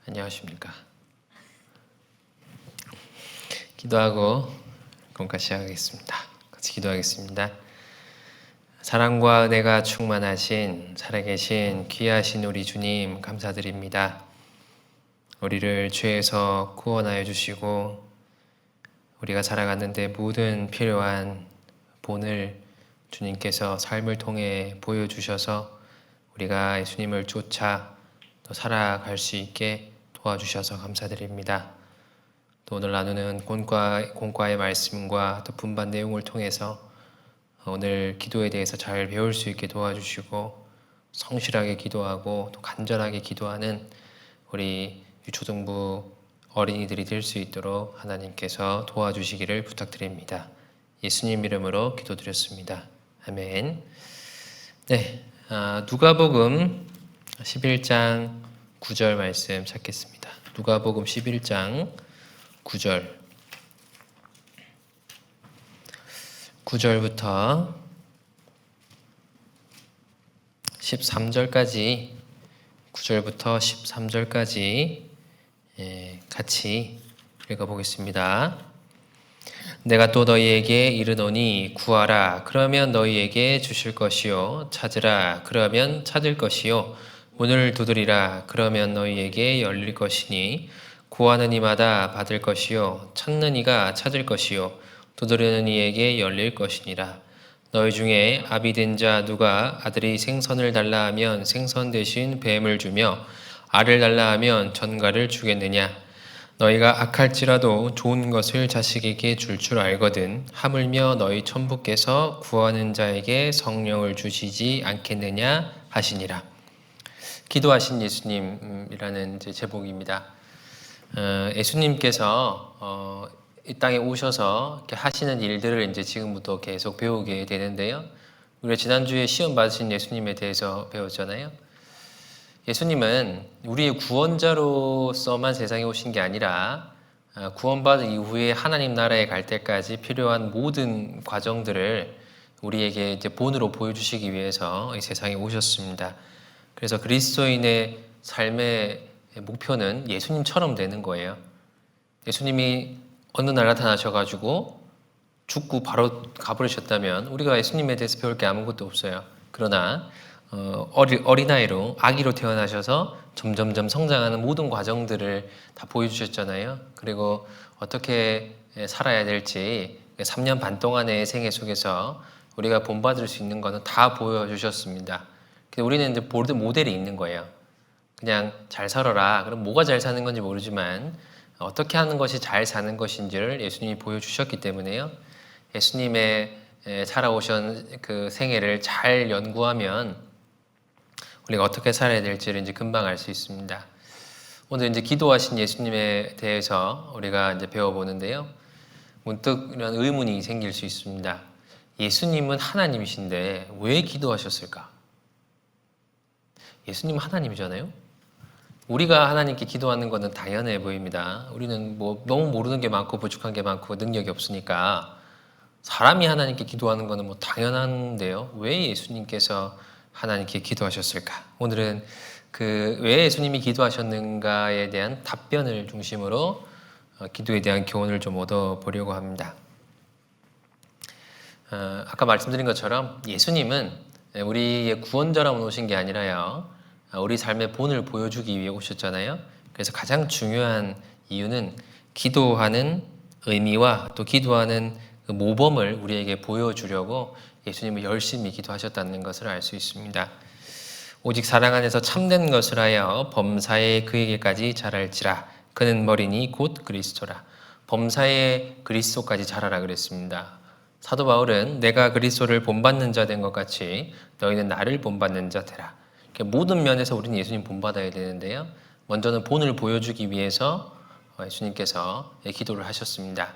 안녕하십니까. 기도하고 공과 시작하겠습니다. 같이 기도하겠습니다. 사랑과 은혜가 충만하신 살아계신 귀하신 우리 주님 감사드립니다. 우리를 죄에서 구원하여 주시고 우리가 살아가는데 모든 필요한 본을 주님께서 삶을 통해 보여주셔서 우리가 예수님을 쫓아 또 살아갈 수 있게 도와주셔서 감사드립니다. 또 오늘 나누는 공과의 말씀과 또 분반 내용을 통해서 오늘 기도에 대해서 잘 배울 수 있게 도와주시고 성실하게 기도하고 또 간절하게 기도하는 우리 유초등부 어린이들이 될 수 있도록 하나님께서 도와주시기를 부탁드립니다. 예수님 이름으로 기도드렸습니다. 아멘. 네, 누가복음 11장 9절 말씀 찾겠습니다. 누가복음 11장 9절부터 13절까지 9절부터 13절까지 같이 읽어보겠습니다. 내가 또 너희에게 이르노니 구하라 그러면 너희에게 주실 것이요 찾으라 그러면 찾을 것이요 문을 두드리라 그러면 너희에게 열릴 것이니 구하는 이마다 받을 것이요 찾는 이가 찾을 것이요 두드리는 이에게 열릴 것이니라. 너희 중에 아비 된 자 누가 아들이 생선을 달라 하면 생선 대신 뱀을 주며 알을 달라 하면 전갈을 주겠느냐. 너희가 악할지라도 좋은 것을 자식에게 줄 알거든 하물며 너희 천부께서 구하는 자에게 성령을 주시지 않겠느냐 하시니라. 기도하신 예수님이라는 제목입니다. 예수님께서 이 땅에 오셔서 이렇게 하시는 일들을 이제 지금부터 계속 배우게 되는데요. 우리가 지난주에 시험 받으신 예수님에 대해서 배웠잖아요. 예수님은 우리의 구원자로서만 세상에 오신 게 아니라 구원받은 이후에 하나님 나라에 갈 때까지 필요한 모든 과정들을 우리에게 이제 본으로 보여주시기 위해서 이 세상에 오셨습니다. 그래서 그리스도인의 삶의 목표는 예수님처럼 되는 거예요. 예수님이 어느 날 나타나셔가지고 죽고 바로 가버리셨다면 우리가 예수님에 대해서 배울 게 아무것도 없어요. 그러나 어린아이로 아기로 태어나셔서 점점점 성장하는 모든 과정들을 다 보여주셨잖아요. 그리고 어떻게 살아야 될지 3년 반 동안의 생애 속에서 우리가 본받을 수 있는 것은 다 보여주셨습니다. 우리는 이제 모델이 있는 거예요. 그냥 잘 살아라. 그럼 뭐가 잘 사는 건지 모르지만 어떻게 하는 것이 잘 사는 것인지를 예수님이 보여주셨기 때문에요. 예수님의 살아오신 그 생애를 잘 연구하면 우리가 어떻게 살아야 될지를 이제 금방 알 수 있습니다. 오늘 이제 기도하신 예수님에 대해서 우리가 이제 배워보는데요. 문득 이런 의문이 생길 수 있습니다. 예수님은 하나님이신데 왜 기도하셨을까? 예수님은 하나님이잖아요. 우리가 하나님께 기도하는 것은 당연해 보입니다. 우리는 뭐 너무 모르는 게 많고 부족한 게 많고 능력이 없으니까 사람이 하나님께 기도하는 것은 뭐 당연한데요. 왜 예수님께서 하나님께 기도하셨을까? 오늘은 왜 예수님이 기도하셨는가에 대한 답변을 중심으로 기도에 대한 교훈을 좀 얻어보려고 합니다. 아까 말씀드린 것처럼 예수님은 우리의 구원자라고 오신 게 아니라요. 우리 삶의 본을 보여주기 위해 오셨잖아요. 그래서 가장 중요한 이유는 기도하는 의미와 또 기도하는 그 모범을 우리에게 보여주려고 예수님은 열심히 기도하셨다는 것을 알 수 있습니다. 오직 사랑 안에서 참된 것을 하여 범사에 그에게까지 자랄지라. 그는 머리니 곧 그리스도라. 범사에 그리스도까지 자라라 그랬습니다. 사도 바울은 내가 그리스도를 본받는 자 된 것 같이 너희는 나를 본받는 자 되라. 모든 면에서 우리는 예수님 본받아야 되는데요. 먼저는 본을 보여주기 위해서 예수님께서 기도를 하셨습니다.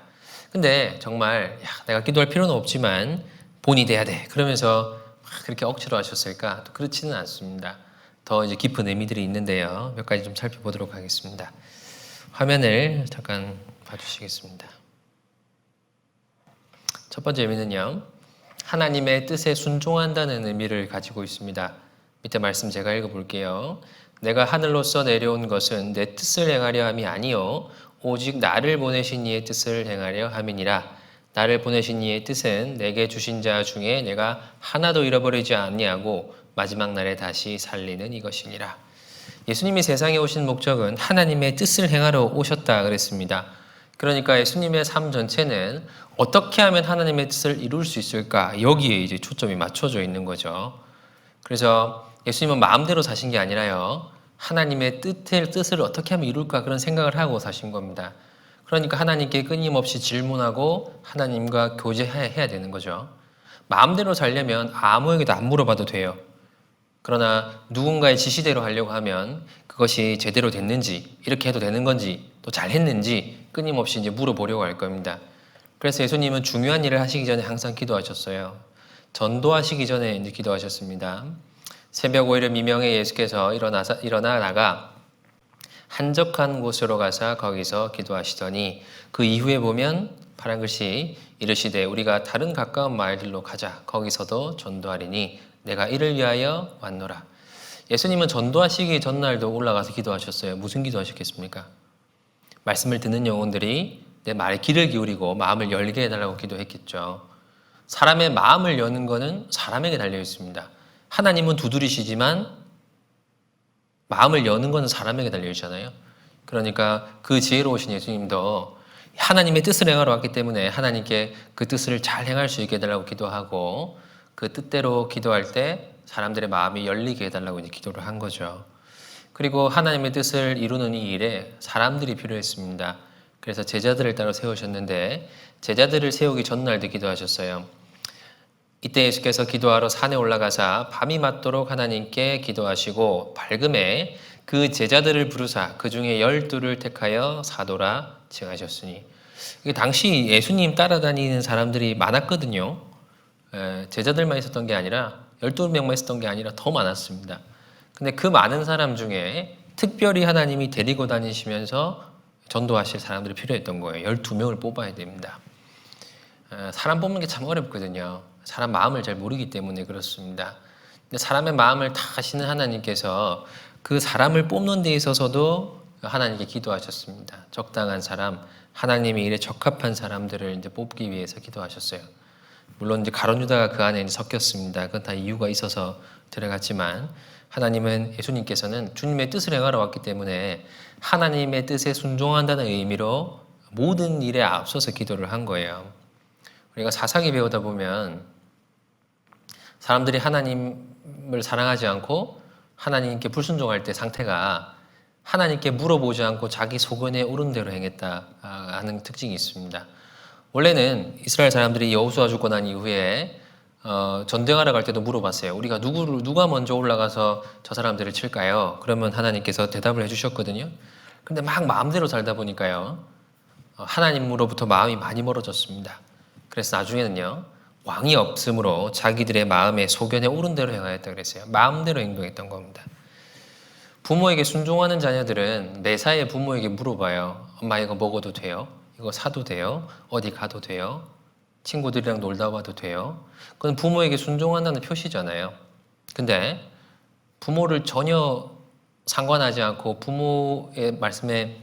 근데 정말 내가 기도할 필요는 없지만 본이 돼야 돼. 그러면서 그렇게 억지로 하셨을까? 또 그렇지는 않습니다. 더 이제 깊은 의미들이 있는데요. 몇 가지 좀 살펴보도록 하겠습니다. 화면을 잠깐 봐주시겠습니다. 첫 번째 의미는요. 하나님의 뜻에 순종한다는 의미를 가지고 있습니다. 밑에 말씀 제가 읽어볼게요. 내가 하늘로서 내려온 것은 내 뜻을 행하려 함이 아니요 오직 나를 보내신 이의 뜻을 행하려 함이니라. 나를 보내신 이의 뜻은 내게 주신 자 중에 내가 하나도 잃어버리지 아니하고 마지막 날에 다시 살리는 이것이니라. 예수님이 세상에 오신 목적은 하나님의 뜻을 행하러 오셨다 그랬습니다. 그러니까 예수님의 삶 전체는 어떻게 하면 하나님의 뜻을 이룰 수 있을까? 여기에 이제 초점이 맞춰져 있는 거죠. 그래서 예수님은 마음대로 사신 게 아니라요. 하나님의 뜻을 어떻게 하면 이룰까 그런 생각을 하고 사신 겁니다. 그러니까 하나님께 끊임없이 질문하고 하나님과 교제해야 되는 거죠. 마음대로 살려면 아무에게도 안 물어봐도 돼요. 그러나 누군가의 지시대로 하려고 하면 그것이 제대로 됐는지, 이렇게 해도 되는 건지, 또 잘했는지 끊임없이 이제 물어보려고 할 겁니다. 그래서 예수님은 중요한 일을 하시기 전에 항상 기도하셨어요. 전도하시기 전에 이제 기도하셨습니다. 새벽 5일 미명에 예수께서 일어나 나가 한적한 곳으로 가서 거기서 기도하시더니 그 이후에 보면 파란 글씨 이르시되 우리가 다른 가까운 마을들로 가자. 거기서도 전도하리니 내가 이를 위하여 왔노라. 예수님은 전도하시기 전날도 올라가서 기도하셨어요. 무슨 기도하셨겠습니까? 말씀을 듣는 영혼들이 내 말에 귀를 기울이고 마음을 열게 해달라고 기도했겠죠. 사람의 마음을 여는 것은 사람에게 달려 있습니다. 하나님은 두드리시지만 마음을 여는 것은 사람에게 달려 있잖아요. 그러니까 그 지혜로우신 예수님도 하나님의 뜻을 행하러 왔기 때문에 하나님께 그 뜻을 잘 행할 수 있게 해달라고 기도하고 그 뜻대로 기도할 때 사람들의 마음이 열리게 해달라고 이제 기도를 한 거죠. 그리고 하나님의 뜻을 이루는 이 일에 사람들이 필요했습니다. 그래서 제자들을 따로 세우셨는데 제자들을 세우기 전날도 기도하셨어요. 이때 예수께서 기도하러 산에 올라가사 밤이 맞도록 하나님께 기도하시고 밝음에 그 제자들을 부르사 그 중에 12를 택하여 사도라 칭하셨으니 당시 예수님 따라다니는 사람들이 많았거든요. 제자들만 있었던 게 아니라 12명만 있었던 게 아니라 더 많았습니다. 근데 그 많은 사람 중에 특별히 하나님이 데리고 다니시면서 전도하실 사람들이 필요했던 거예요. 12명을 뽑아야 됩니다. 사람 뽑는 게 참 어렵거든요. 사람 마음을 잘 모르기 때문에 그렇습니다. 근데 사람의 마음을 다 아시는 하나님께서 그 사람을 뽑는 데 있어서도 하나님께 기도하셨습니다. 적당한 사람, 하나님의 일에 적합한 사람들을 이제 뽑기 위해서 기도하셨어요. 물론 이제 가룟 유다가 그 안에 섞였습니다. 그건 다 이유가 있어서 들어갔지만 하나님은 예수님께서는 주님의 뜻을 행하러 왔기 때문에 하나님의 뜻에 순종한다는 의미로 모든 일에 앞서서 기도를 한 거예요. 우리가 사사기 배우다 보면 사람들이 하나님을 사랑하지 않고 하나님께 불순종할 때 상태가 하나님께 물어보지 않고 자기 소견에 오른 대로 행했다 하는 특징이 있습니다. 원래는 이스라엘 사람들이 여호수아 죽고 난 이후에 전쟁하러 갈 때도 물어봤어요. 우리가 누가 먼저 올라가서 저 사람들을 칠까요? 그러면 하나님께서 대답을 해주셨거든요. 근데 막 마음대로 살다 보니까요. 하나님으로부터 마음이 많이 멀어졌습니다. 그래서 나중에는요. 왕이 없으므로 자기들의 마음에 소견에 오른 대로 행하였다 그랬어요. 마음대로 행동했던 겁니다. 부모에게 순종하는 자녀들은 매사에 부모에게 물어봐요. 엄마 이거 먹어도 돼요? 이거 사도 돼요? 어디 가도 돼요? 친구들이랑 놀다 와도 돼요? 그건 부모에게 순종한다는 표시잖아요. 근데 부모를 전혀 상관하지 않고 부모의 말씀에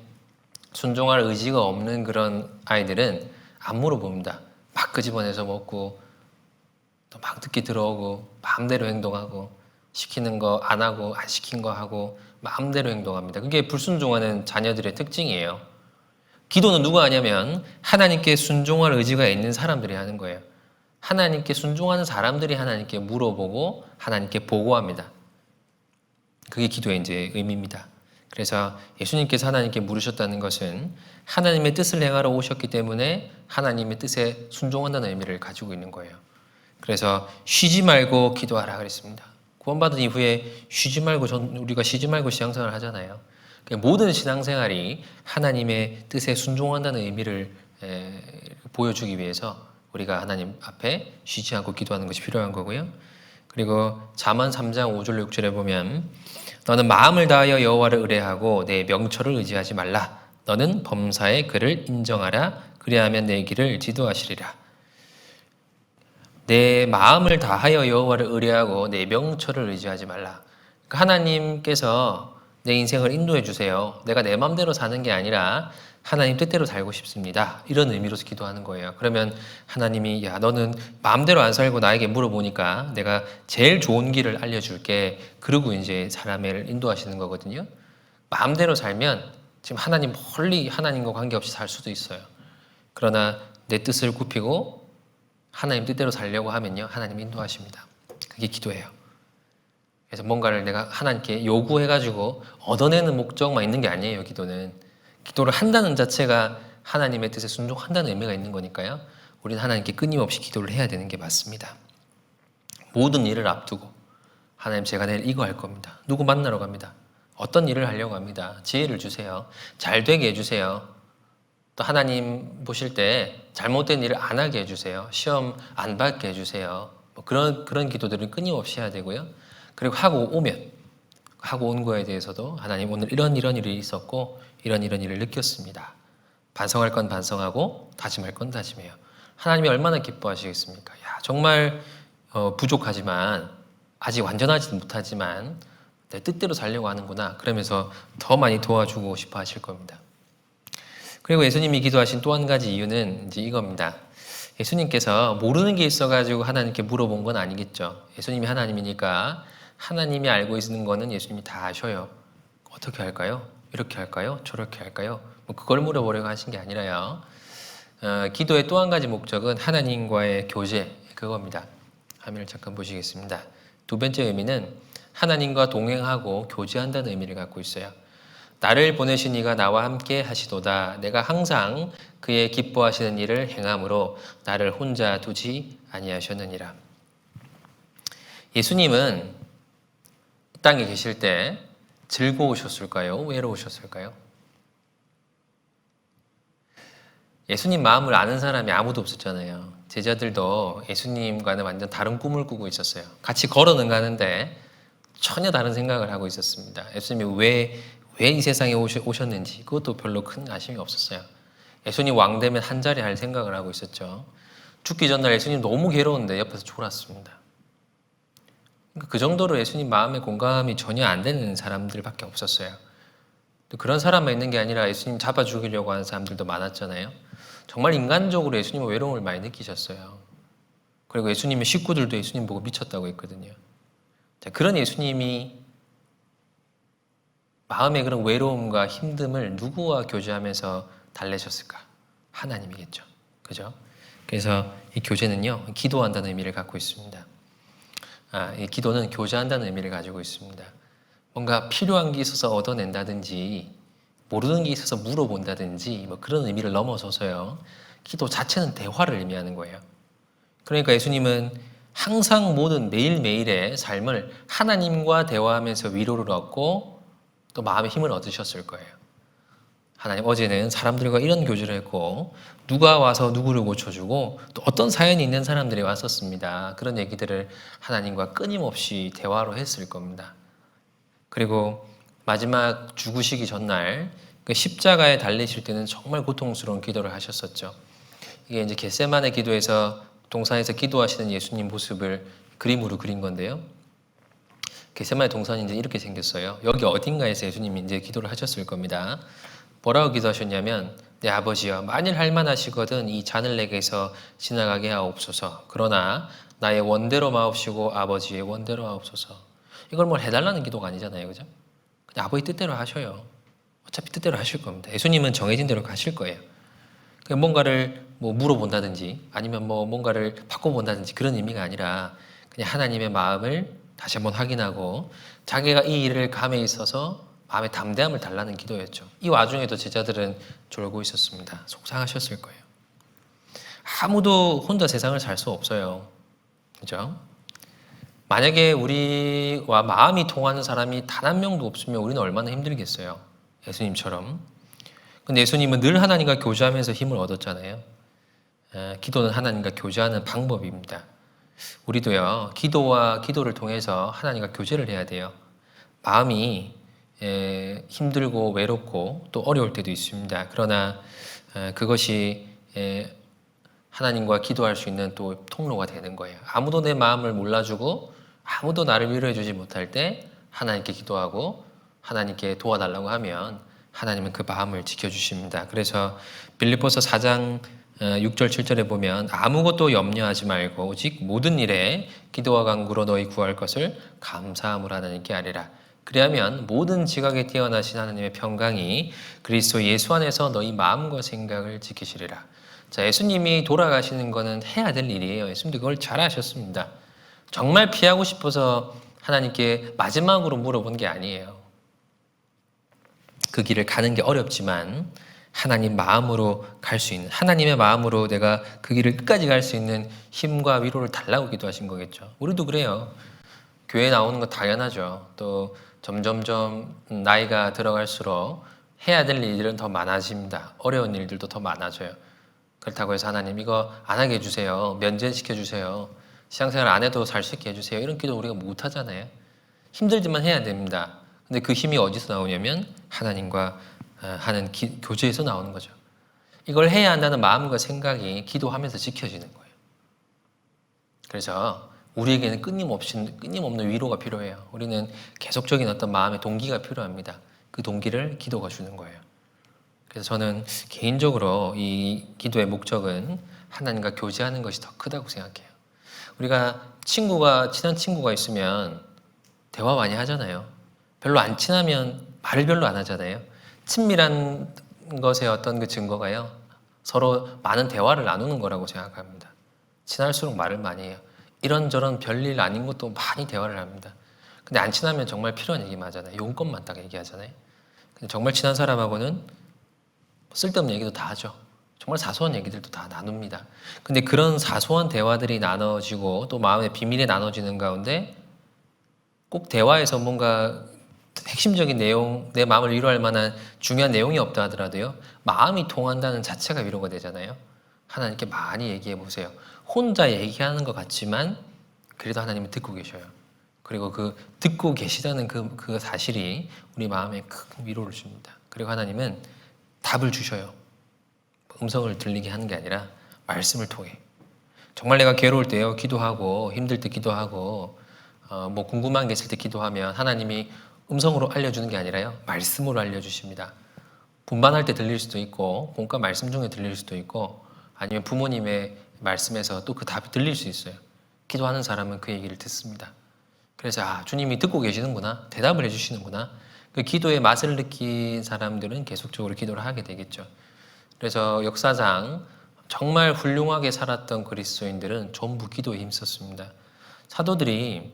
순종할 의지가 없는 그런 아이들은 안 물어봅니다. 막 끄집어내서 먹고 또 막 듣기 들어오고 마음대로 행동하고 시키는 거 안 하고 안 시킨 거 하고 마음대로 행동합니다. 그게 불순종하는 자녀들의 특징이에요. 기도는 누가 하냐면 하나님께 순종할 의지가 있는 사람들이 하는 거예요. 하나님께 순종하는 사람들이 하나님께 물어보고 하나님께 보고합니다. 그게 기도의 이제 의미입니다. 그래서 예수님께서 하나님께 물으셨다는 것은 하나님의 뜻을 행하러 오셨기 때문에 하나님의 뜻에 순종한다는 의미를 가지고 있는 거예요. 그래서 쉬지 말고 기도하라 그랬습니다. 구원받은 이후에 우리가 쉬지 말고 신앙생활을 하잖아요. 모든 신앙생활이 하나님의 뜻에 순종한다는 의미를 보여주기 위해서 우리가 하나님 앞에 쉬지 않고 기도하는 것이 필요한 거고요. 그리고 잠언 3장 5절 6절에 보면 너는 마음을 다하여 여호와를 의뢰하고 내 명철을 의지하지 말라. 너는 범사의 그를 인정하라. 그리하면 내 길을 지도하시리라. 내 마음을 다하여 여호와를 의뢰하고 내 명철을 의지하지 말라. 그러니까 하나님께서 내 인생을 인도해 주세요. 내가 내 마음대로 사는 게 아니라 하나님 뜻대로 살고 싶습니다. 이런 의미로서 기도하는 거예요. 그러면 하나님이 야 너는 마음대로 안 살고 나에게 물어보니까 내가 제일 좋은 길을 알려줄게. 그러고 이제 사람을 인도하시는 거거든요. 마음대로 살면 지금 하나님 멀리 하나님과 관계없이 살 수도 있어요. 그러나 내 뜻을 굽히고 하나님 뜻대로 살려고 하면요. 하나님 인도하십니다. 그게 기도예요. 그래서 뭔가를 내가 하나님께 요구해가지고 얻어내는 목적만 있는 게 아니에요. 기도는. 기도를 한다는 자체가 하나님의 뜻에 순종한다는 의미가 있는 거니까요. 우리는 하나님께 끊임없이 기도를 해야 되는 게 맞습니다. 모든 일을 앞두고 하나님 제가 내일 이거 할 겁니다. 누구 만나러 갑니다. 어떤 일을 하려고 합니다. 지혜를 주세요. 잘 되게 해주세요. 또 하나님 보실 때 잘못된 일을 안 하게 해주세요. 시험 안 받게 해주세요. 뭐 그런 기도들은 끊임없이 해야 되고요. 그리고 하고 온 거에 대해서도 하나님 오늘 이런 일이 있었고 이런 일을 느꼈습니다. 반성할 건 반성하고 다짐할 건 다짐해요. 하나님이 얼마나 기뻐하시겠습니까? 야, 정말 부족하지만 아직 완전하지 못하지만 내 뜻대로 살려고 하는구나. 그러면서 더 많이 도와주고 싶어 하실 겁니다. 그리고 예수님이 기도하신 또 한 가지 이유는 이제 이겁니다. 예수님께서 모르는 게 있어가지고 하나님께 물어본 건 아니겠죠. 예수님이 하나님이니까 하나님이 알고 있는 거는 예수님이 다 아셔요. 어떻게 할까요? 이렇게 할까요? 저렇게 할까요? 뭐 그걸 물어보려고 하신 게 아니라요. 기도의 또 한 가지 목적은 하나님과의 교제, 그겁니다. 화면을 잠깐 보시겠습니다. 두 번째 의미는 하나님과 동행하고 교제한다는 의미를 갖고 있어요. 나를 보내신 이가 나와 함께 하시도다. 내가 항상 그의 기뻐하시는 일을 행함으로 나를 혼자 두지 아니하셨느니라. 예수님은 이 땅에 계실 때 즐거우셨을까요? 외로우셨을까요? 예수님 마음을 아는 사람이 아무도 없었잖아요. 제자들도 예수님과는 완전 다른 꿈을 꾸고 있었어요. 같이 걸어는 가는데 전혀 다른 생각을 하고 있었습니다. 예수님이 왜 이 세상에 오셨는지 그것도 별로 큰 관심이 없었어요. 예수님 왕 되면 한 자리 할 생각을 하고 있었죠. 죽기 전날 예수님 너무 괴로운데 옆에서 졸았습니다. 그 정도로 예수님 마음에 공감이 전혀 안 되는 사람들밖에 없었어요. 또 그런 사람만 있는 게 아니라 예수님 잡아 죽이려고 하는 사람들도 많았잖아요. 정말 인간적으로 예수님은 외로움을 많이 느끼셨어요. 그리고 예수님의 식구들도 예수님 보고 미쳤다고 했거든요. 자, 그런 예수님이 마음의 그런 외로움과 힘듦을 누구와 교제하면서 달래셨을까? 하나님이겠죠. 그죠? 그래서 이 교제는요, 기도한다는 의미를 갖고 있습니다. 이 기도는 교제한다는 의미를 가지고 있습니다. 뭔가 필요한 게 있어서 얻어낸다든지, 모르는 게 있어서 물어본다든지, 뭐 그런 의미를 넘어서서요, 기도 자체는 대화를 의미하는 거예요. 그러니까 예수님은 항상 모든 매일매일의 삶을 하나님과 대화하면서 위로를 얻고 또 마음의 힘을 얻으셨을 거예요. 하나님, 어제는 사람들과 이런 교제를 했고 누가 와서 누구를 고쳐주고 또 어떤 사연이 있는 사람들이 왔었습니다. 그런 얘기들을 하나님과 끊임없이 대화로 했을 겁니다. 그리고 마지막 죽으시기 전날 그 십자가에 달리실 때는 정말 고통스러운 기도를 하셨었죠. 이게 이제 겟세마네 기도에서 동산에서 기도하시는 예수님 모습을 그림으로 그린 건데요. 겟세마네 동산이 이제 이렇게 생겼어요. 여기 어딘가에서 예수님이 이제 기도를 하셨을 겁니다. 뭐라고 기도하셨냐면, 내 아버지여, 만일 할만하시거든 이 잔을 내게서 지나가게 하옵소서. 그러나 나의 원대로 마옵시고 아버지의 원대로 하옵소서. 이걸 뭘 해달라는 기도가 아니잖아요, 그죠? 그냥 아버지 뜻대로 하셔요. 어차피 뜻대로 하실 겁니다. 예수님은 정해진 대로 가실 거예요. 뭔가를 뭐 물어본다든지 아니면 뭐 뭔가를 바꿔본다든지 그런 의미가 아니라 그냥 하나님의 마음을 다시 한번 확인하고 자기가 이 일을 감에 있어서 마음의 담대함을 달라는 기도였죠. 이 와중에도 제자들은 졸고 있었습니다. 속상하셨을 거예요. 아무도 혼자 세상을 살 수 없어요. 그죠? 만약에 우리와 마음이 통하는 사람이 단 한 명도 없으면 우리는 얼마나 힘들겠어요. 예수님처럼. 근데 예수님은 늘 하나님과 교제하면서 힘을 얻었잖아요. 기도는 하나님과 교제하는 방법입니다. 우리도요, 기도를 통해서 하나님과 교제를 해야 돼요. 마음이 힘들고 외롭고 또 어려울 때도 있습니다. 그러나 그것이 하나님과 기도할 수 있는 또 통로가 되는 거예요. 아무도 내 마음을 몰라주고 아무도 나를 위로해주지 못할 때 하나님께 기도하고 하나님께 도와달라고 하면 하나님은 그 마음을 지켜주십니다. 그래서 빌립보서 4장 6절 7절에 보면 아무것도 염려하지 말고 오직 모든 일에 기도와 간구로 너희 구할 것을 감사함으로 하나님께 아뢰라. 그리하면 모든 지각에 뛰어나신 하나님의 평강이 그리스도 예수 안에서 너희 마음과 생각을 지키시리라. 자, 예수님이 돌아가시는 거는 해야 될 일이에요. 예수님도 그걸 잘 아셨습니다. 정말 피하고 싶어서 하나님께 마지막으로 물어본 게 아니에요. 그 길을 가는 게 어렵지만 하나님 마음으로 갈 수 있는, 하나님의 마음으로 내가 그 길을 끝까지 갈 수 있는 힘과 위로를 달라고 기도하신 거겠죠. 우리도 그래요. 교회 나오는 거 당연하죠. 또 점점점 나이가 들어갈수록 해야 될 일들은 더 많아집니다. 어려운 일들도 더 많아져요. 그렇다고 해서 하나님 이거 안 하게 해주세요. 면제시켜 주세요. 신앙생활 안 해도 살 수 있게 해주세요. 이런 기도 우리가 못 하잖아요. 힘들지만 해야 됩니다. 근데 그 힘이 어디서 나오냐면 하나님과 하는 교제에서 나오는 거죠. 이걸 해야 한다는 마음과 생각이 기도하면서 지켜지는 거예요. 그래서 우리에게는 끊임없는 위로가 필요해요. 우리는 계속적인 어떤 마음의 동기가 필요합니다. 그 동기를 기도가 주는 거예요. 그래서 저는 개인적으로 이 기도의 목적은 하나님과 교제하는 것이 더 크다고 생각해요. 우리가 친한 친구가 있으면 대화 많이 하잖아요. 별로 안 친하면 말을 별로 안 하잖아요. 친밀한 것의 어떤 그 증거가요, 서로 많은 대화를 나누는 거라고 생각합니다. 친할수록 말을 많이 해요. 이런저런 별일 아닌 것도 많이 대화를 합니다. 근데 안 친하면 정말 필요한 얘기만 하잖아요. 용건만 딱 얘기하잖아요. 근데 정말 친한 사람하고는 쓸데없는 얘기도 다 하죠. 정말 사소한 얘기들도 다 나눕니다. 근데 그런 사소한 대화들이 나눠지고 또 마음의 비밀이 나눠지는 가운데 꼭 대화에서 뭔가 핵심적인 내용, 내 마음을 위로할 만한 중요한 내용이 없다 하더라도요, 마음이 통한다는 자체가 위로가 되잖아요. 하나님께 많이 얘기해 보세요. 혼자 얘기하는 것 같지만 그래도 하나님은 듣고 계셔요. 그리고 그 듣고 계시다는 그 사실이 우리 마음에 큰 위로를 줍니다. 그리고 하나님은 답을 주셔요. 음성을 들리게 하는 게 아니라 말씀을 통해. 정말 내가 괴로울 때요, 기도하고 힘들 때 기도하고 뭐 궁금한 게 있을 때 기도하면 하나님이 음성으로 알려주는 게 아니라요, 말씀으로 알려주십니다. 분반할 때 들릴 수도 있고 본가 말씀 중에 들릴 수도 있고 아니면 부모님의 말씀에서 또 그 답이 들릴 수 있어요. 기도하는 사람은 그 얘기를 듣습니다. 그래서 주님이 듣고 계시는구나, 대답을 해주시는구나. 그 기도의 맛을 느낀 사람들은 계속적으로 기도를 하게 되겠죠. 그래서 역사상 정말 훌륭하게 살았던 그리스도인들은 전부 기도에 힘썼습니다. 사도들이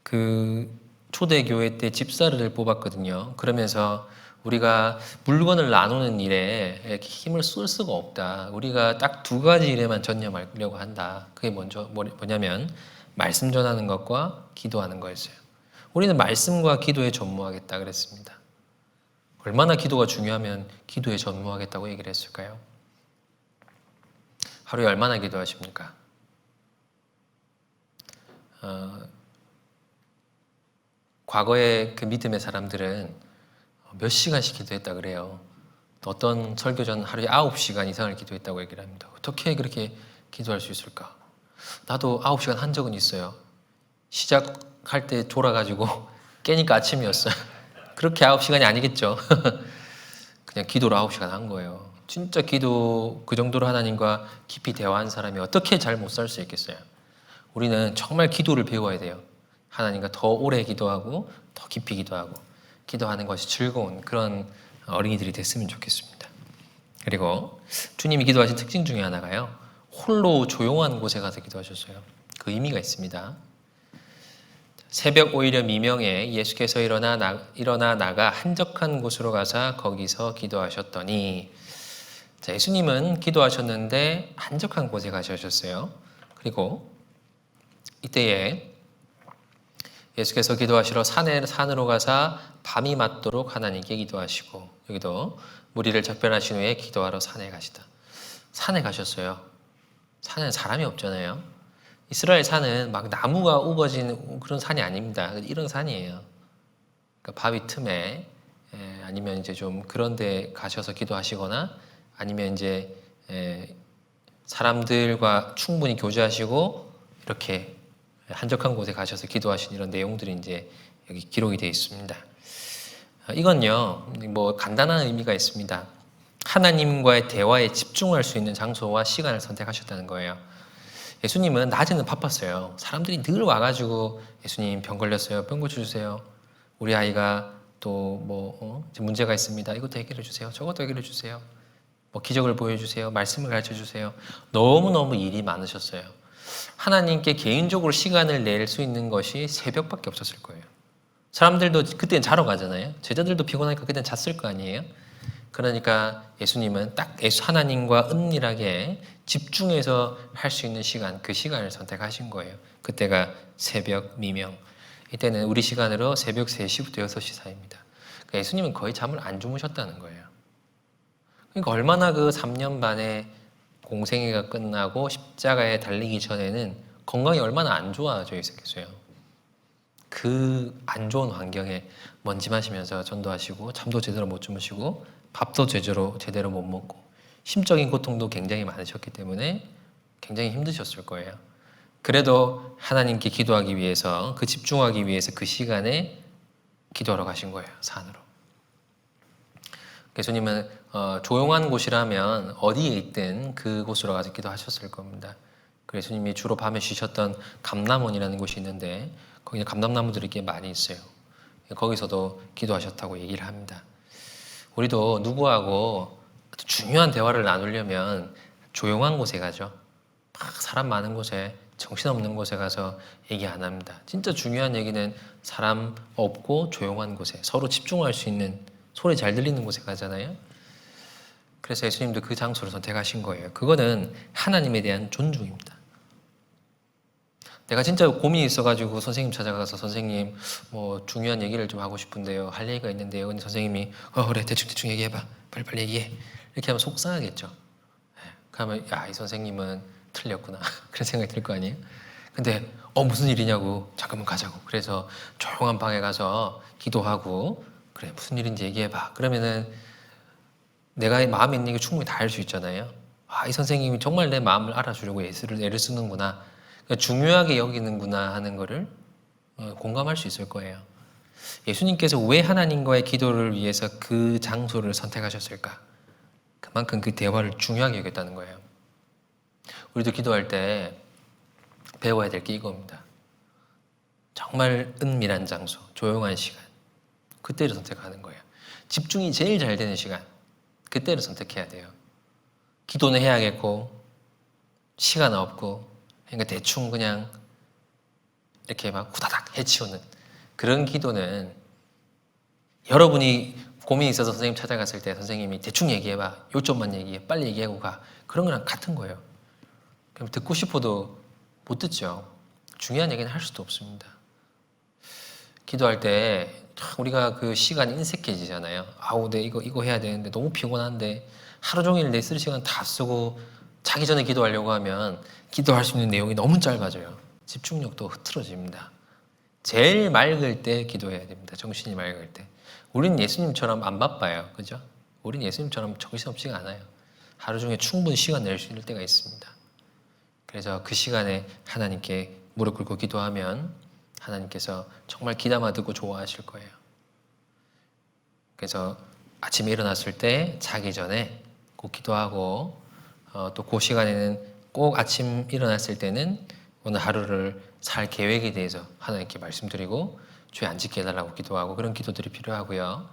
그 초대교회 때 집사를 뽑았거든요. 그러면서 우리가 물건을 나누는 일에 힘을 쓸 수가 없다. 우리가 딱 두 가지 일에만 전념하려고 한다. 그게 뭐냐면 말씀 전하는 것과 기도하는 거였어요. 우리는 말씀과 기도에 전무하겠다 그랬습니다. 얼마나 기도가 중요하면 기도에 전무하겠다고 얘기를 했을까요? 하루에 얼마나 기도하십니까? 과거의 그 믿음의 사람들은 몇 시간씩 기도했다 그래요. 어떤 설교자는 하루에 9시간 이상을 기도했다고 얘기를 합니다. 어떻게 그렇게 기도할 수 있을까? 나도 9시간 한 적은 있어요. 시작할 때 졸아가지고 깨니까 아침이었어요. 그렇게 9시간이 아니겠죠. 그냥 기도를 9시간 한 거예요. 진짜 기도 그 정도로 하나님과 깊이 대화한 사람이 어떻게 잘 못 살 수 있겠어요. 우리는 정말 기도를 배워야 돼요. 하나님과 더 오래 기도하고 더 깊이 기도하고 기도하는 것이 즐거운 그런 어린이들이 됐으면 좋겠습니다. 그리고 주님이 기도하신 특징 중에 하나가요, 홀로 조용한 곳에 가서 기도하셨어요. 그 의미가 있습니다. 새벽 오히려 미명에 예수께서 일어나 나가 한적한 곳으로 가서 거기서 기도하셨더니, 자, 예수님은 기도하셨는데 한적한 곳에 가셨어요. 그리고 이때에 예수께서 기도하시러 산으로 가서 밤이 맞도록 하나님께 기도하시고, 여기도 무리를 작별하신 후에 기도하러 산에 가시다. 산에 가셨어요. 산에는 사람이 없잖아요. 이스라엘 산은 막 나무가 우거진 그런 산이 아닙니다. 이런 산이에요. 그러니까 바위 틈에 아니면 이제 좀 그런 데 가셔서 기도하시거나 아니면 이제 사람들과 충분히 교제하시고 이렇게 한적한 곳에 가셔서 기도하신 이런 내용들이 이제 여기 기록이 되어 있습니다. 이건요, 뭐 간단한 의미가 있습니다. 하나님과의 대화에 집중할 수 있는 장소와 시간을 선택하셨다는 거예요. 예수님은 낮에는 바빴어요. 사람들이 늘 와가지고 예수님 병 걸렸어요. 병 고쳐주세요. 우리 아이가 또 문제가 있습니다. 이것도 해결해 주세요. 저것도 해결해 주세요. 뭐 기적을 보여주세요. 말씀을 가르쳐 주세요. 너무너무 일이 많으셨어요. 하나님께 개인적으로 시간을 낼 수 있는 것이 새벽밖에 없었을 거예요. 사람들도 그때는 자러 가잖아요. 제자들도 피곤하니까 그때는 잤을 거 아니에요. 그러니까 예수님은 딱 하나님과 은밀하게 집중해서 할 수 있는 시간, 그 시간을 선택하신 거예요. 그때가 새벽 미명. 이때는 우리 시간으로 새벽 3시부터 6시 사이입니다. 그러니까 예수님은 거의 잠을 안 주무셨다는 거예요. 그러니까 얼마나 그 3년 반의 공생애가 끝나고 십자가에 달리기 전에는 건강이 얼마나 안 좋아져 있었겠어요. 그 안 좋은 환경에 먼지 마시면서 전도하시고 잠도 제대로 못 주무시고 밥도 제대로 못 먹고 심적인 고통도 굉장히 많으셨기 때문에 굉장히 힘드셨을 거예요. 그래도 하나님께 기도하기 위해서 집중하기 위해서 그 시간에 기도하러 가신 거예요. 산으로. 예수님은 조용한 곳이라면 어디에 있든 그곳으로 가서 기도하셨을 겁니다. 예수님이 주로 밤에 쉬셨던 감람원이라는 곳이 있는데 거기는 감람나무들이 꽤 많이 있어요. 거기서도 기도하셨다고 얘기를 합니다. 우리도 누구하고 중요한 대화를 나누려면 조용한 곳에 가죠. 막 사람 많은 곳에, 정신없는 곳에 가서 얘기 안 합니다. 진짜 중요한 얘기는 사람 없고 조용한 곳에, 서로 집중할 수 있는, 소리 잘 들리는 곳에 가잖아요. 그래서 예수님도 그 장소를 선택하신 거예요. 그거는 하나님에 대한 존중입니다. 내가 진짜 고민이 있어가지고 선생님 찾아가서 선생님 중요한 얘기를 좀 하고 싶은데요. 할 얘기가 있는데요. 근데 선생님이 그래 대충 얘기해봐. 빨리 얘기해. 이렇게 하면 속상하겠죠. 그러면 이 선생님은 틀렸구나. 그런 생각이 들 거 아니에요. 근데 무슨 일이냐고 잠깐만 가자고. 그래서 조용한 방에 가서 기도하고 그래 무슨 일인지 얘기해봐. 그러면은 내가 마음에 있는 게 충분히 다 알 수 있잖아요. 이 선생님이 정말 내 마음을 알아주려고 애를 쓰는구나. 그러니까 중요하게 여기는구나 하는 거를 공감할 수 있을 거예요. 예수님께서 왜 하나님과의 기도를 위해서 그 장소를 선택하셨을까? 그만큼 그 대화를 중요하게 여겼다는 거예요. 우리도 기도할 때 배워야 될 게 이겁니다. 정말 은밀한 장소, 조용한 시간, 그때를 선택하는 거예요. 집중이 제일 잘 되는 시간, 그때를 선택해야 돼요. 기도는 해야겠고 시간 없고 그러니까 대충 그냥 이렇게 막 후다닥 해치우는 그런 기도는 여러분이 고민이 있어서 선생님 찾아갔을 때 선생님이 대충 얘기해봐. 요점만 얘기해. 빨리 얘기하고 가. 그런 거랑 같은 거예요. 그럼 듣고 싶어도 못 듣죠. 중요한 얘기는 할 수도 없습니다. 기도할 때 우리가 그 시간이 인색해지잖아요. 내 이거 해야 되는데 너무 피곤한데 하루 종일 내 쓸 시간 다 쓰고 자기 전에 기도하려고 하면 기도할 수 있는 내용이 너무 짧아져요. 집중력도 흐트러집니다. 제일 맑을 때 기도해야 됩니다. 정신이 맑을 때. 우린 예수님처럼 안 바빠요. 그죠? 우린 예수님처럼 정신없지가 않아요. 하루 중에 충분히 시간 낼 수 있는 때가 있습니다. 그래서 그 시간에 하나님께 무릎 꿇고 기도하면 하나님께서 정말 귀담아 듣고 좋아하실 거예요. 그래서 아침에 일어났을 때 자기 전에 꼭 기도하고 또 그 시간에는 꼭 아침 일어났을 때는 오늘 하루를 살 계획에 대해서 하나님께 말씀드리고 주에 안 지게 해달라고 기도하고 그런 기도들이 필요하고요.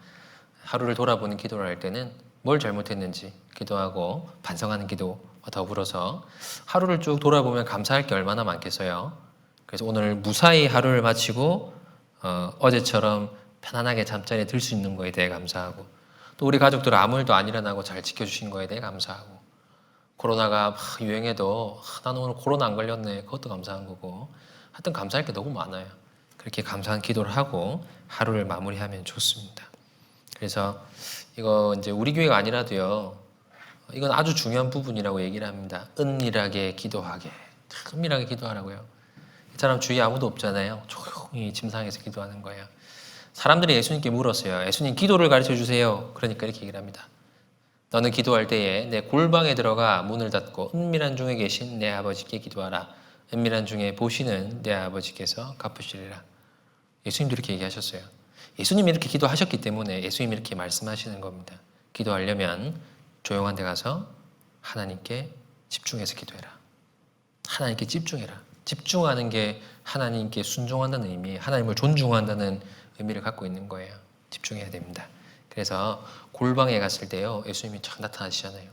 하루를 돌아보는 기도를 할 때는 뭘 잘못했는지 기도하고 반성하는 기도와 더불어서 하루를 쭉 돌아보면 감사할 게 얼마나 많겠어요. 그래서 오늘 무사히 하루를 마치고 어제처럼 편안하게 잠자리에 들 수 있는 거에 대해 감사하고 또 우리 가족들 아무 일도 안 일어나고 잘 지켜주신 거에 대해 감사하고 코로나가 막 유행해도 나는 오늘 코로나 안 걸렸네 그것도 감사한 거고 하여튼 감사할 게 너무 많아요. 그렇게 감사한 기도를 하고 하루를 마무리하면 좋습니다. 그래서 이거 이제 우리 교회가 아니라도요 이건 아주 중요한 부분이라고 얘기를 합니다. 은밀하게 기도하게 은밀하게 기도하라고요. 이 사람 주위에 아무도 없잖아요. 조용히 침상에서 기도하는 거예요. 사람들이 예수님께 물었어요. 예수님 기도를 가르쳐 주세요. 그러니까 이렇게 얘기를 합니다. 너는 기도할 때에 내 골방에 들어가 문을 닫고 은밀한 중에 계신 내 아버지께 기도하라. 은밀한 중에 보시는 내 아버지께서 갚으시리라. 예수님도 이렇게 얘기하셨어요. 예수님이 이렇게 기도하셨기 때문에 예수님이 이렇게 말씀하시는 겁니다. 기도하려면 조용한 데 가서 하나님께 집중해서 기도해라. 하나님께 집중해라. 집중하는 게 하나님께 순종한다는 의미, 하나님을 존중한다는 의미를 갖고 있는 거예요. 집중해야 됩니다. 그래서 골방에 갔을 때요, 예수님이 쫙 나타나시잖아요.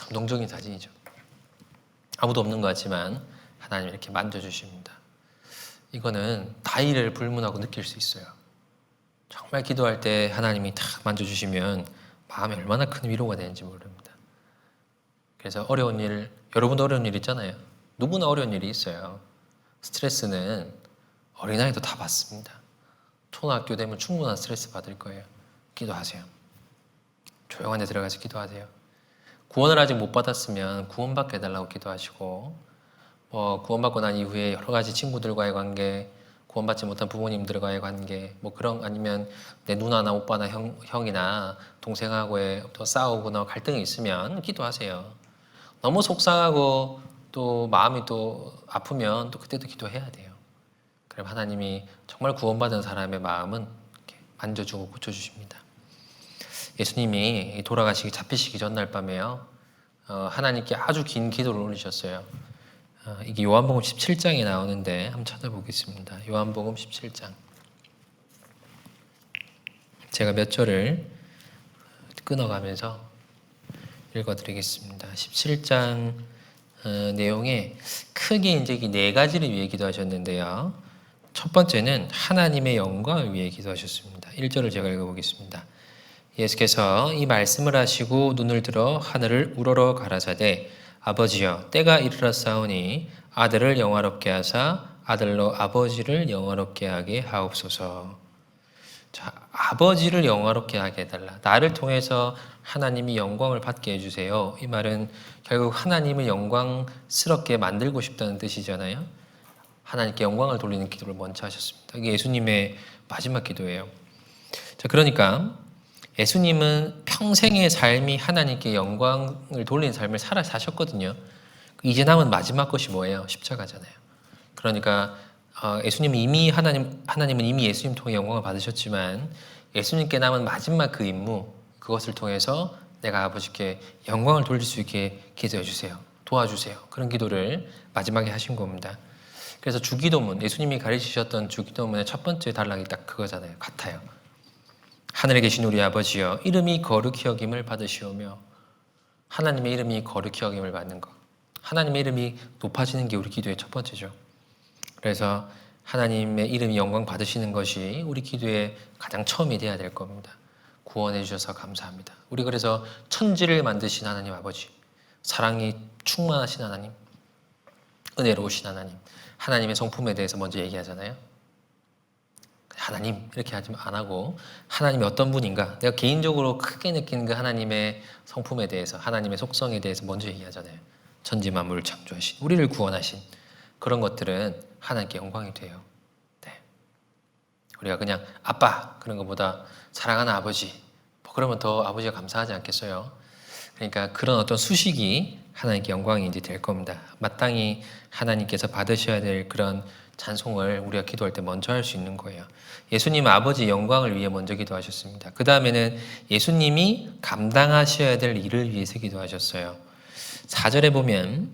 감동적인 사진이죠. 아무도 없는 것 같지만 하나님이 이렇게 만져주십니다. 이거는 다이를 불문하고 느낄 수 있어요. 정말 기도할 때 하나님이 탁 만져주시면 마음에 얼마나 큰 위로가 되는지 모릅니다. 그래서 어려운 일, 여러분도 어려운 일 있잖아요. 누구나 어려운 일이 있어요. 스트레스는 어린아이도 다 받습니다. 초등학교 되면 충분한 스트레스 받을 거예요. 기도하세요. 조용한 데 들어가서 기도하세요. 구원을 아직 못 받았으면 구원받게 해달라고 기도하시고, 구원받고 난 이후에 여러 가지 친구들과의 관계, 구원받지 못한 부모님들과의 관계, 아니면 내 누나나 오빠나 형이나 동생하고의 또 싸우거나 갈등이 있으면 기도하세요. 너무 속상하고 또 마음이 또 아프면 또 그때도 기도해야 돼요. 그럼 하나님이 정말 구원받은 사람의 마음은 이렇게 만져주고 고쳐주십니다. 예수님이 돌아가시기 잡히시기 전날 밤에요, 하나님께 아주 긴 기도를 올리셨어요. 이게 요한복음 17장에 나오는데 한번 찾아보겠습니다. 요한복음 17장. 제가 몇 절을 끊어가면서 읽어드리겠습니다. 17장 내용에 크게 이제 네 가지를 위해 기도하셨는데요. 첫 번째는 하나님의 영광을 위해 기도하셨습니다. 1절을 제가 읽어보겠습니다. 예수께서 이 말씀을 하시고 눈을 들어 하늘을 우러러 가라사대 아버지여 때가 이르렀사오니 아들을 영화롭게 하사 아들로 아버지를 영화롭게 하게 하옵소서. 자, 아버지를 영화롭게 하게 해달라. 나를 통해서 하나님이 영광을 받게 해주세요. 이 말은 결국 하나님을 영광스럽게 만들고 싶다는 뜻이잖아요. 하나님께 영광을 돌리는 기도를 먼저 하셨습니다. 이게 예수님의 마지막 기도예요. 자, 그러니까 예수님은 평생의 삶이 하나님께 영광을 돌리는 삶을 사셨거든요. 이제 남은 마지막 것이 뭐예요? 십자가잖아요. 그러니까 하나님은 이미 예수님 통해 영광을 받으셨지만 예수님께 남은 마지막 그 임무, 그것을 통해서 내가 아버지께 영광을 돌릴 수 있게 기도해 주세요. 도와주세요. 그런 기도를 마지막에 하신 겁니다. 그래서 주기도문, 예수님이 가르치셨던 주기도문의 첫 번째 단락이 딱 그거잖아요. 같아요. 하늘에 계신 우리 아버지여 이름이 거룩히 여김을 받으시오며. 하나님의 이름이 거룩히 여김을 받는 것, 하나님의 이름이 높아지는 게 우리 기도의 첫 번째죠. 그래서 하나님의 이름이 영광 받으시는 것이 우리 기도의 가장 처음이 돼야 될 겁니다. 구원해 주셔서 감사합니다. 우리 그래서 천지를 만드신 하나님 아버지, 사랑이 충만하신 하나님, 은혜로우신 하나님, 하나님의 성품에 대해서 먼저 얘기하잖아요. 하나님 이렇게 하지 안 하고 하나님이 어떤 분인가, 내가 개인적으로 크게 느끼는 그 하나님의 성품에 대해서, 하나님의 속성에 대해서 먼저 얘기하잖아요. 천지 만물을 창조하신, 우리를 구원하신 그런 것들은 하나님께 영광이 돼요. 네. 우리가 그냥 아빠 그런 것보다 사랑하는 아버지, 그러면 더 아버지가 감사하지 않겠어요? 그러니까 그런 어떤 수식이 하나님께 영광이 이제 될 겁니다. 마땅히 하나님께서 받으셔야 될 그런 찬송을 우리가 기도할 때 먼저 할 수 있는 거예요. 예수님은 아버지 영광을 위해 먼저 기도하셨습니다. 그 다음에는 예수님이 감당하셔야 될 일을 위해서 기도하셨어요. 4절에 보면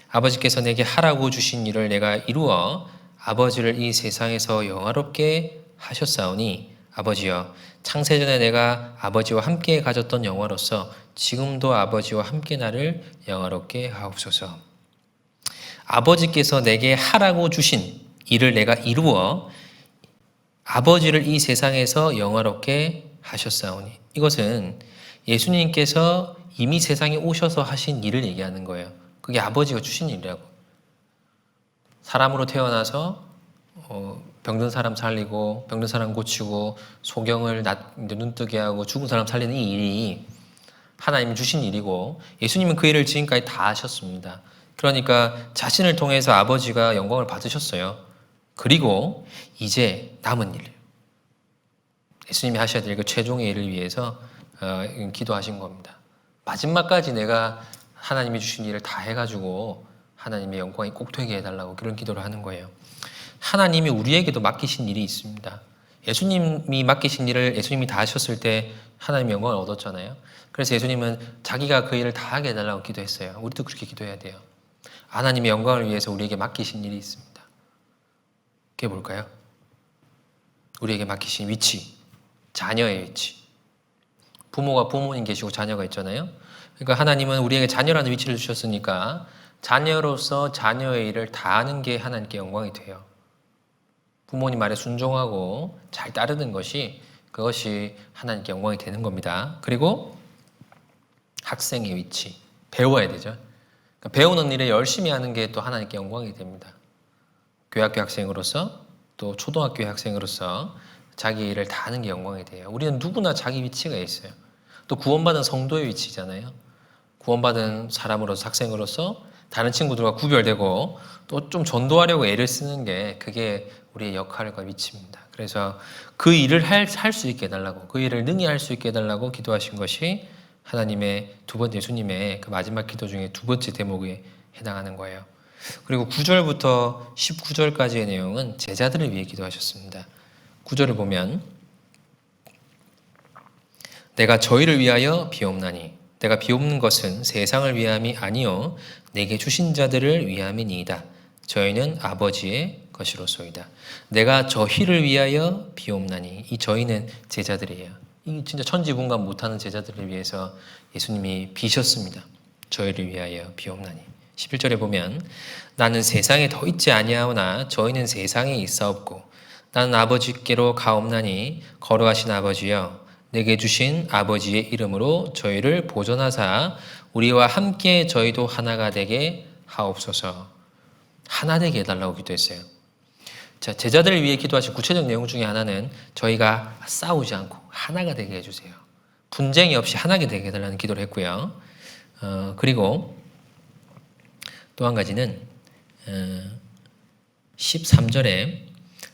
아버지께서 내게 하라고 주신 일을 내가 이루어 아버지를 이 세상에서 영화롭게 하셨사오니 아버지여 창세전에 내가 아버지와 함께 가졌던 영화로서 지금도 아버지와 함께 나를 영화롭게 하옵소서. 아버지께서 내게 하라고 주신 일을 내가 이루어 아버지를 이 세상에서 영화롭게 하셨사오니, 이것은 예수님께서 이미 세상에 오셔서 하신 일을 얘기하는 거예요. 그게 아버지가 주신 일이라고. 사람으로 태어나서 병든 사람 살리고 병든 사람 고치고 소경을 눈뜨게 하고 죽은 사람 살리는 이 일이 하나님이 주신 일이고, 예수님은 그 일을 지금까지 다 하셨습니다. 그러니까 자신을 통해서 아버지가 영광을 받으셨어요. 그리고 이제 남은 일, 예수님이 하셔야 될 그 최종의 일을 위해서 기도하신 겁니다. 마지막까지 내가 하나님이 주신 일을 다 해가지고 하나님의 영광이 꼭 되게 해달라고 그런 기도를 하는 거예요. 하나님이 우리에게도 맡기신 일이 있습니다. 예수님이 맡기신 일을 예수님이 다 하셨을 때 하나님의 영광을 얻었잖아요. 그래서 예수님은 자기가 그 일을 다 하게 해달라고 기도했어요. 우리도 그렇게 기도해야 돼요. 하나님의 영광을 위해서 우리에게 맡기신 일이 있습니다. 그게 뭘까요? 우리에게 맡기신 위치, 자녀의 위치. 부모가 부모님 계시고 자녀가 있잖아요. 그러니까 하나님은 우리에게 자녀라는 위치를 주셨으니까 자녀로서 자녀의 일을 다 하는 게 하나님께 영광이 돼요. 부모님 말에 순종하고 잘 따르는 것이 그것이 하나님께 영광이 되는 겁니다. 그리고 학생의 위치, 배워야 되죠. 그러니까 배우는 일에 열심히 하는 게 또 하나님께 영광이 됩니다. 교학교 학생으로서 또 초등학교 학생으로서 자기 일을 다 하는 게 영광이 돼요. 우리는 누구나 자기 위치가 있어요. 또 구원받은 성도의 위치잖아요. 구원받은 사람으로서 학생으로서 다른 친구들과 구별되고 또 좀 전도하려고 애를 쓰는 게 그게 우리의 역할과 위치입니다. 그래서 그 일을 할 수 있게 해달라고, 그 일을 능히 할 수 있게 해달라고 기도하신 것이 하나님의 두 번째, 예수님의 그 마지막 기도 중에 두 번째 대목에 해당하는 거예요. 그리고 9절부터 19절까지의 내용은 제자들을 위해 기도하셨습니다. 9절을 보면 내가 저희를 위하여 비옵나니 내가 비옵는 것은 세상을 위함이 아니요 내게 주신 자들을 위함이니이다. 저희는 아버지의 것이로소이다. 내가 저희를 위하여 비옵나니 이 저희는 제자들이에요. 이 진짜 천지분간 못하는 제자들을 위해서 예수님이 비셨습니다. 저희를 위하여 비옵나니. 11절에 보면 나는 세상에 더 있지 아니하오나 저희는 세상에 있사옵고 나는 아버지께로 가옵나니 거룩하신 아버지여 내게 주신 아버지의 이름으로 저희를 보존하사 우리와 함께 저희도 하나가 되게 하옵소서. 하나 되게 해달라고 기도했어요. 자, 제자들을 위해 기도하신 구체적 내용 중에 하나는 저희가 싸우지 않고 하나가 되게 해주세요. 분쟁이 없이 하나가 되게 해달라는 기도를 했고요. 그리고 또 한 가지는 13절에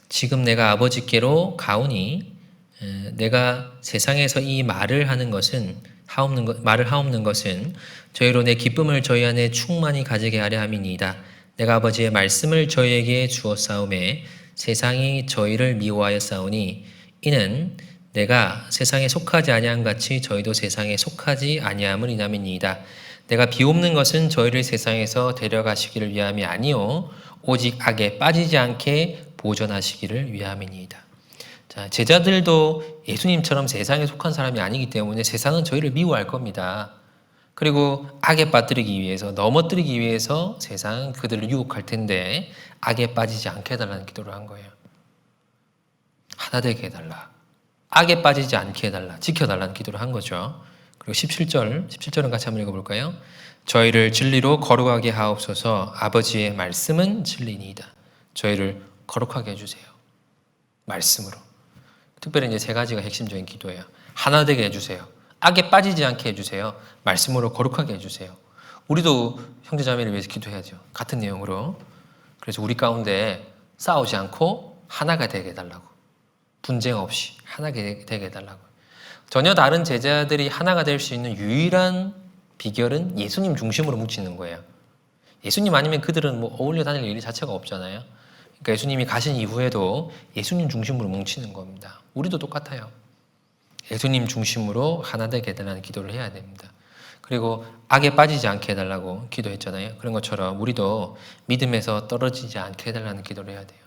지금 내가 아버지께로 가오니 내가 세상에서 이 말을 하는 것은 말을 하옵는 것은 저희로 내 기쁨을 저희 안에 충만히 가지게 하려 함이니이다. 내가 아버지의 말씀을 저희에게 주었사오매 세상이 저희를 미워하여 싸우니 이는 내가 세상에 속하지 아니함 같이 저희도 세상에 속하지 아니함을 인함이니이다. 내가 비옵는 것은 저희를 세상에서 데려가시기를 위함이 아니요 오직 악에 빠지지 않게 보존하시기를 위함이니이다. 자, 제자들도 예수님처럼 세상에 속한 사람이 아니기 때문에 세상은 저희를 미워할 겁니다. 그리고 악에 빠뜨리기 위해서, 넘어뜨리기 위해서 세상은 그들을 유혹할 텐데 악에 빠지지 않게 해달라는 기도를 한 거예요. 하나 되게 해달라. 악에 빠지지 않게 해달라. 지켜달라는 기도를 한 거죠. 그리고 17절은 같이 한번 읽어볼까요? 저희를 진리로 거룩하게 하옵소서. 아버지의 말씀은 진리니이다. 저희를 거룩하게 해주세요. 말씀으로. 특별히 이제 세 가지가 핵심적인 기도예요. 하나 되게 해주세요. 악에 빠지지 않게 해주세요. 말씀으로 거룩하게 해주세요. 우리도 형제자매를 위해서 기도해야죠. 같은 내용으로. 그래서 우리 가운데 싸우지 않고 하나가 되게 해달라고. 분쟁 없이 하나가 되게 해달라고. 전혀 다른 제자들이 하나가 될 수 있는 유일한 비결은 예수님 중심으로 뭉치는 거예요. 예수님 아니면 그들은 뭐 어울려 다닐 일 자체가 없잖아요. 그러니까 예수님이 가신 이후에도 예수님 중심으로 뭉치는 겁니다. 우리도 똑같아요. 예수님 중심으로 하나 되게 해달라는 기도를 해야 됩니다. 그리고 악에 빠지지 않게 해달라고 기도했잖아요. 그런 것처럼 우리도 믿음에서 떨어지지 않게 해달라는 기도를 해야 돼요.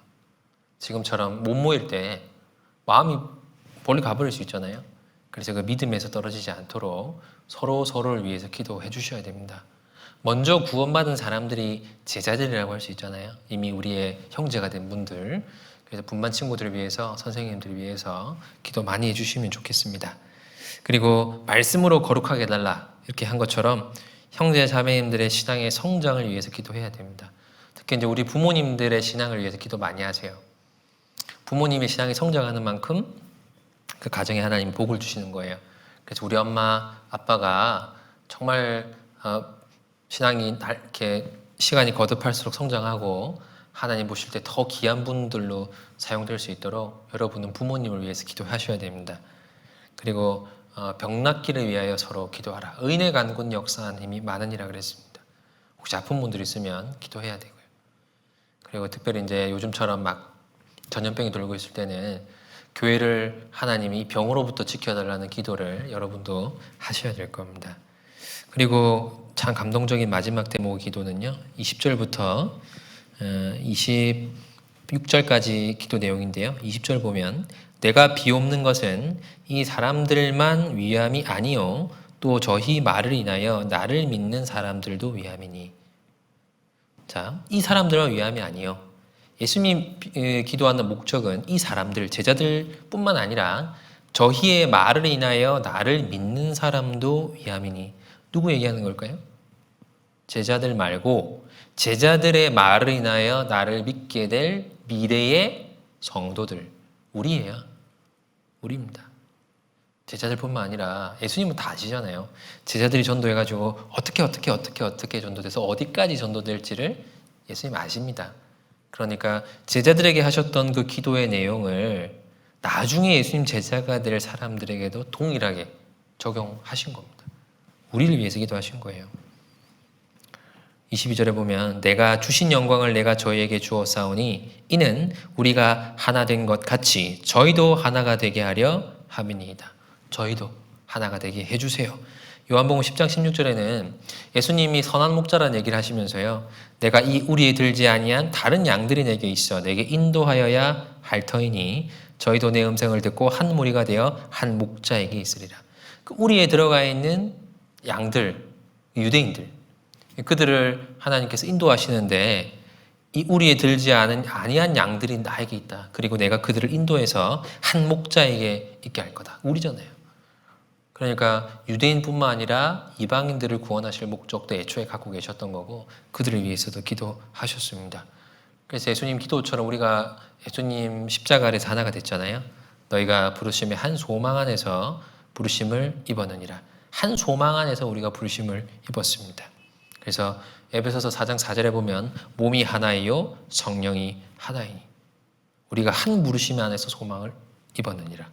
지금처럼 못 모일 때 마음이 멀리 가버릴 수 있잖아요. 그래서 그 믿음에서 떨어지지 않도록 서로를 위해서 기도해 주셔야 됩니다. 먼저 구원받은 사람들이 제자들이라고 할 수 있잖아요. 이미 우리의 형제가 된 분들. 그래서 분반 친구들을 위해서, 선생님들을 위해서 기도 많이 해주시면 좋겠습니다. 그리고 말씀으로 거룩하게 해달라 이렇게 한 것처럼 형제 자매님들의 신앙의 성장을 위해서 기도해야 됩니다. 특히 이제 우리 부모님들의 신앙을 위해서 기도 많이 하세요. 부모님의 신앙이 성장하는 만큼 그 가정에 하나님 복을 주시는 거예요. 그래서 우리 엄마, 아빠가 정말 신앙이 이렇게 시간이 거듭할수록 성장하고 하나님 보실 때 더 귀한 분들로 사용될 수 있도록 여러분은 부모님을 위해서 기도하셔야 됩니다. 그리고 병 낫기를 위하여 서로 기도하라. 의인의 간군 역사하는 힘이 많으니라 그랬습니다. 혹시 아픈 분들 있으면 기도해야 되고요. 그리고 특별히 이제 요즘처럼 막 전염병이 돌고 있을 때는 교회를 하나님이 병으로부터 지켜달라는 기도를 여러분도 하셔야 될 겁니다. 그리고 참 감동적인 마지막 대목 기도는요. 20절부터 26절까지 기도 내용인데요. 20절 보면 내가 비옵는 것은 이 사람들만 위함이 아니요 또 저희 말을 인하여 나를 믿는 사람들도 위함이니. 자, 이 사람들만 위함이 아니요. 예수님 기도하는 목적은 이 사람들, 제자들뿐만 아니라 저희의 말을 인하여 나를 믿는 사람도 위함이니. 누구 얘기하는 걸까요? 제자들 말고 제자들의 말을 인하여 나를 믿게 될 미래의 성도들. 우리예요. 우리입니다. 제자들뿐만 아니라 예수님은 다 아시잖아요. 제자들이 전도해가지고 어떻게 전도돼서 어디까지 전도될지를 예수님 아십니다. 그러니까 제자들에게 하셨던 그 기도의 내용을 나중에 예수님 제자가 될 사람들에게도 동일하게 적용하신 겁니다. 우리를 위해서 기도하신 거예요. 22절에 보면 내가 주신 영광을 내가 저희에게 주었사오니 이는 우리가 하나 된 것 같이 저희도 하나가 되게 하려 함이니이다. 저희도 하나가 되게 해주세요. 요한복음 10장 16절에는 예수님이 선한 목자라는 얘기를 하시면서요. 내가 이 우리에 들지 아니한 다른 양들이 내게 있어 내게 인도하여야 할 터이니 저희도 내 음성을 듣고 한 무리가 되어 한 목자에게 있으리라. 그 우리에 들어가 있는 양들, 유대인들, 그들을 하나님께서 인도하시는데 이 우리에 들지 아니한 양들이 나에게 있다. 그리고 내가 그들을 인도해서 한 목자에게 있게 할 거다. 우리잖아요. 그러니까 유대인뿐만 아니라 이방인들을 구원하실 목적도 애초에 갖고 계셨던 거고 그들을 위해서도 기도하셨습니다. 그래서 예수님 기도처럼 우리가 예수님 십자가 아래서 하나가 됐잖아요. 너희가 부르심의 한 소망 안에서 부르심을 입었느니라. 한 소망 안에서 우리가 부르심을 입었습니다. 그래서 에베소서 4장 4절에 보면 몸이 하나이요 성령이 하나이니 우리가 한 부르심 안에서 소망을 입었느니라.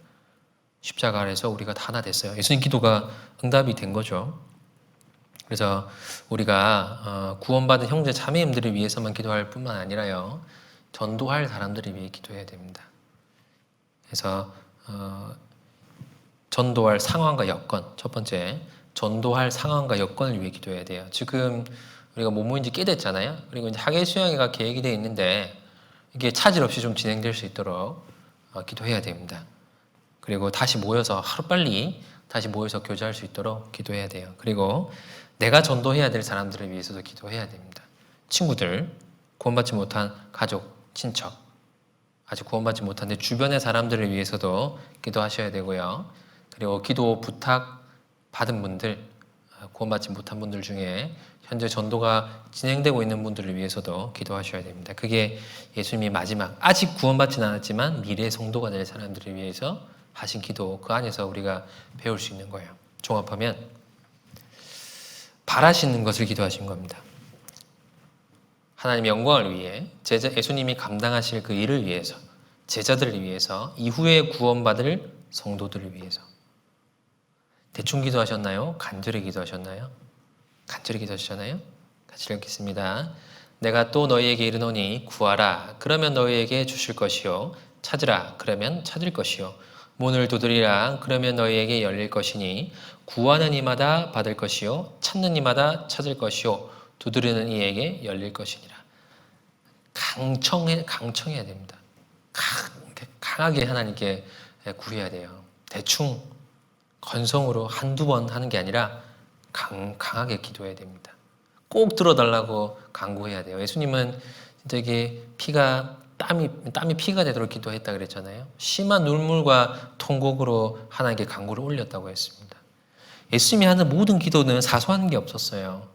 십자가 아래서 우리가 다 하나 됐어요. 예수님 기도가 응답이 된 거죠. 그래서 우리가 구원받은 형제 자매님들을 위해서만 기도할 뿐만 아니라요. 전도할 사람들을 위해 기도해야 됩니다. 그래서 전도할 상황과 여건, 첫 번째 전도할 상황과 여건을 위해 기도해야 돼요. 지금 우리가 못 모인 지 꽤 됐잖아요. 그리고 이제 학예 수양회가 계획이 되어 있는데 이게 차질 없이 좀 진행될 수 있도록 기도해야 됩니다. 그리고 다시 모여서 하루빨리 다시 모여서 교제할 수 있도록 기도해야 돼요. 그리고 내가 전도해야 될 사람들을 위해서도 기도해야 됩니다. 친구들, 구원받지 못한 가족, 친척, 아직 구원받지 못한 내 주변의 사람들을 위해서도 기도하셔야 되고요. 그리고 기도 부탁 받은 분들, 구원받지 못한 분들 중에 현재 전도가 진행되고 있는 분들을 위해서도 기도하셔야 됩니다. 그게 예수님이 마지막, 아직 구원받지는 않았지만 미래의 성도가 될 사람들을 위해서 하신 기도, 그 안에서 우리가 배울 수 있는 거예요. 종합하면 바라시는 것을 기도하신 겁니다. 하나님의 영광을 위해 예수님이 감당하실 그 일을 위해서, 제자들을 위해서, 이후에 구원받을 성도들을 위해서. 대충 기도하셨나요? 간절히 기도하셨나요? 간절히 기도하셨잖아요. 같이 읽겠습니다. 내가 또 너희에게 이르노니 구하라 그러면 너희에게 주실 것이요 찾으라 그러면 찾을 것이요 문을 두드리라 그러면 너희에게 열릴 것이니 구하는 이마다 받을 것이요 찾는 이마다 찾을 것이요 두드리는 이에게 열릴 것이니라. 강청해야 됩니다. 강하게 하나님께 구해야 돼요. 대충 건성으로 한두 번 하는 게 아니라 강하게 기도해야 됩니다. 꼭 들어달라고 간구해야 돼요. 예수님은 되게 땀이 피가 되도록 기도했다 그랬잖아요. 심한 눈물과 통곡으로 하나님께 간구를 올렸다고 했습니다. 예수님이 하는 모든 기도는 사소한 게 없었어요.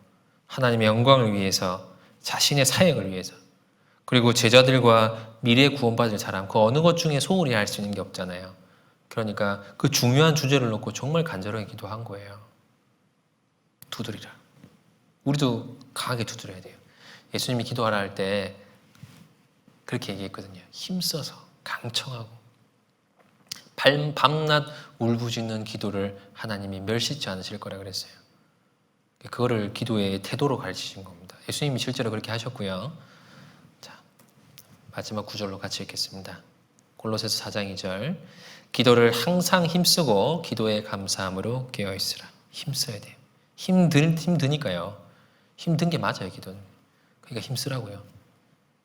하나님의 영광을 위해서, 자신의 사역을 위해서, 그리고 제자들과 미래에 구원받을 사람, 그 어느 것 중에 소홀히 할 수 있는 게 없잖아요. 그러니까 그 중요한 주제를 놓고 정말 간절하게 기도한 거예요. 두드리라. 우리도 강하게 두드려야 돼요. 예수님이 기도하라 할 때 그렇게 얘기했거든요. 힘써서 강청하고 밤낮 울부짖는 기도를 하나님이 멸시치 않으실 거라 그랬어요. 그거를 기도의 태도로 가르치신 겁니다. 예수님이 실제로 그렇게 하셨고요. 자, 마지막 구절로 같이 읽겠습니다. 골로새서 4장 2절. 기도를 항상 힘쓰고 기도에 감사함으로 깨어 있으라. 힘써야 돼요. 힘드니까요. 힘든 게 맞아요, 기도는. 그러니까 힘쓰라고요.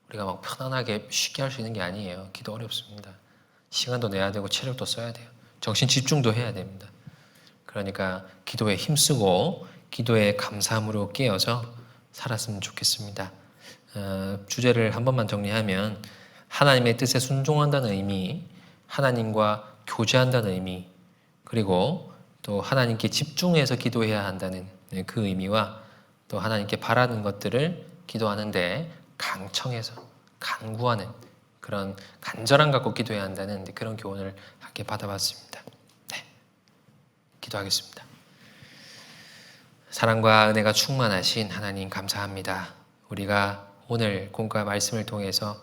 우리가 막 편안하게 쉽게 할 수 있는 게 아니에요. 기도 어렵습니다. 시간도 내야 되고 체력도 써야 돼요. 정신 집중도 해야 됩니다. 그러니까 기도에 힘쓰고 기도에 감사함으로 깨어서 살았으면 좋겠습니다. 주제를 한 번만 정리하면 하나님의 뜻에 순종한다는 의미, 하나님과 교제한다는 의미, 그리고 또 하나님께 집중해서 기도해야 한다는 그 의미와 또 하나님께 바라는 것들을 기도하는데 강청해서 간구하는 그런 간절함 갖고 기도해야 한다는 그런 교훈을 함께 받아봤습니다. 네, 기도하겠습니다. 사랑과 은혜가 충만하신 하나님 감사합니다. 우리가 오늘 공과 말씀을 통해서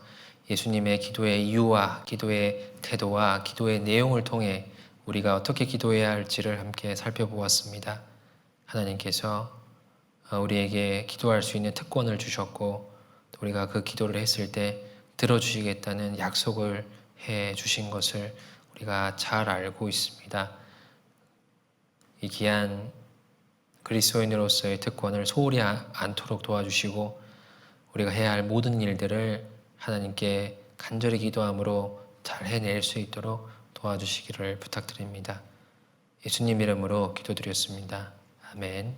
예수님의 기도의 이유와 기도의 태도와 기도의 내용을 통해 우리가 어떻게 기도해야 할지를 함께 살펴보았습니다. 하나님께서 우리에게 기도할 수 있는 특권을 주셨고 우리가 그 기도를 했을 때 들어주시겠다는 약속을 해 주신 것을 우리가 잘 알고 있습니다. 이 귀한 그리스도인으로서의 특권을 소홀히 않도록 도와주시고 우리가 해야 할 모든 일들을 하나님께 간절히 기도함으로 잘 해낼 수 있도록 도와주시기를 부탁드립니다. 예수님 이름으로 기도드렸습니다. 아멘.